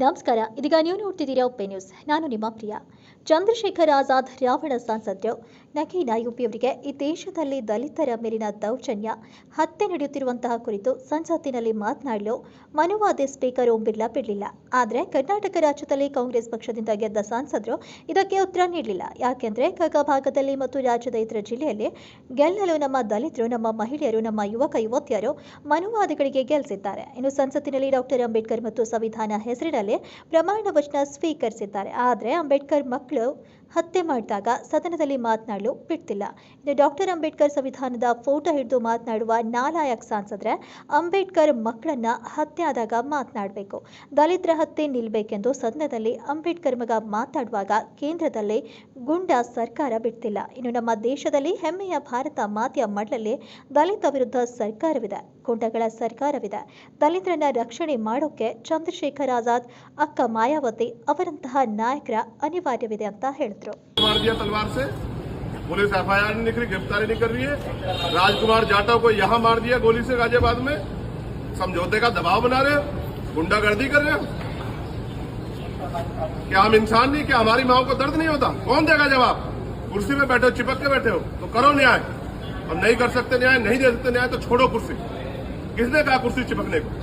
ನಮಸ್ಕಾರ. ಇದೀಗ ನೀವು ನೋಡ್ತಿದ್ದೀರಾ ಉಪ್ಪೆ ನ್ಯೂಸ್. ನಾನು ನಿಮ್ಮ ಪ್ರಿಯ. ಚಂದ್ರಶೇಖರ್ ಆಜಾದ್ ರಾವಣ ಸಂಸದರು ನಗೀನಾ ಯುಪಿಯವರಿಗೆ ಈ ದೇಶದಲ್ಲಿ ದಲಿತರ ಮೇಲಿನ ದೌರ್ಜನ್ಯ ಹತ್ಯೆ ನಡೆಯುತ್ತಿರುವಂತಹ ಕುರಿತು ಸಂಸತ್ತಿನಲ್ಲಿ ಮಾತನಾಡಲು ಮನುವಾದಿ ಸ್ಪೀಕರ್ ಓಂ ಬಿರ್ಲಾ ಬಿಡಲಿಲ್ಲ. ಆದರೆ ಕರ್ನಾಟಕ ರಾಜ್ಯದಲ್ಲಿ ಕಾಂಗ್ರೆಸ್ ಪಕ್ಷದಿಂದ ಗೆದ್ದ ಸಂಸದರು ಇದಕ್ಕೆ ಉತ್ತರ ನೀಡಲಿಲ್ಲ. ಯಾಕೆಂದ್ರೆ ಕಗ ಭಾಗದಲ್ಲಿ ಮತ್ತು ರಾಜ್ಯದ ಇತರ ಜಿಲ್ಲೆಯಲ್ಲಿ ಗೆಲ್ಲಲು ನಮ್ಮ ದಲಿತರು, ನಮ್ಮ ಮಹಿಳೆಯರು, ನಮ್ಮ ಯುವಕ ಯುವತಿಯರು ಮನುವಾದಿಗಳಿಗೆ ಗೆಲ್ಲಿಸಿದ್ದಾರೆ. ಇನ್ನು ಸಂಸತ್ತಿನಲ್ಲಿ ಡಾಕ್ಟರ್ ಅಂಬೇಡ್ಕರ್ ಮತ್ತು ಸಂವಿಧಾನ ಹೆಸರಿನಲ್ಲಿ ಪ್ರಮಾಣ ವಚನ ಸ್ವೀಕರಿಸಿದ್ದಾರೆ. ಆದರೆ ಅಂಬೇಡ್ಕರ್ ಮಕ್ಕಳು ಹತ್ಯೆ ಮಾಡಿದಾಗ ಸದನದಲ್ಲಿ ಮಾತನಾಡಲು ಬಿಡ್ತಿಲ್ಲ. ಇನ್ನು ಡಾಕ್ಟರ್ ಅಂಬೇಡ್ಕರ್ ಸಂವಿಧಾನದ ಫೋಟೋ ಹಿಡಿದು ಮಾತನಾಡುವ ನಾಲಾಯಕ್ ಸಂಸದ್ರೆ ಅಂಬೇಡ್ಕರ್ ಮಕ್ಕಳನ್ನ ಹತ್ಯೆ ಆದಾಗ ಮಾತನಾಡಬೇಕು. ದಲಿತರ ಹತ್ಯೆ ನಿಲ್ಲಬೇಕೆಂದು ಸದನದಲ್ಲಿ ಅಂಬೇಡ್ಕರ್ ಮಗ ಮಾತಾಡುವಾಗ ಕೇಂದ್ರದಲ್ಲಿ ಗುಂಡ ಸರ್ಕಾರ ಬಿಡ್ತಿಲ್ಲ. ಇನ್ನು ನಮ್ಮ ದೇಶದಲ್ಲಿ ಹೆಮ್ಮೆಯ ಭಾರತ ಮಾತೆಯ ಮಡಲಲ್ಲಿ ದಲಿತ ವಿರುದ್ಧ ಸರ್ಕಾರವಿದೆ, ಗುಂಡಗಳ ಸರ್ಕಾರವಿದೆ. ದಲಿತರನ್ನ ರಕ್ಷಣೆ ಮಾಡೋಕೆ ಚಂದ್ರಶೇಖರ್ ಆಜಾದ್, ಅಕ್ಕ ಮಾಯಾವತಿ ಅವರಂತಹ ನಾಯಕರ ಅನಿವಾರ್ಯವಿದೆ ಅಂತ ಹೇಳಿದ್ರು. मार दिया तलवार से, पुलिस एफआईआर नहीं लिख रही, गिरफ्तारी नहीं कर रही है। राजकुमार जाटव को यहां मार दिया गोली से गाजियाबाद में, समझौते का दबाव बना रहे हो, गुंडागर्दी कर रहे हो। क्या हम इंसान नहीं? क्या हमारी माओ को दर्द नहीं होता? कौन देगा जवाब? कुर्सी में बैठे हो, चिपक के बैठे हो, तो करो न्याय। और नहीं कर सकते न्याय, नहीं दे सकते न्याय, तो छोड़ो कुर्सी। किसने कहा कुर्सी चिपकने को?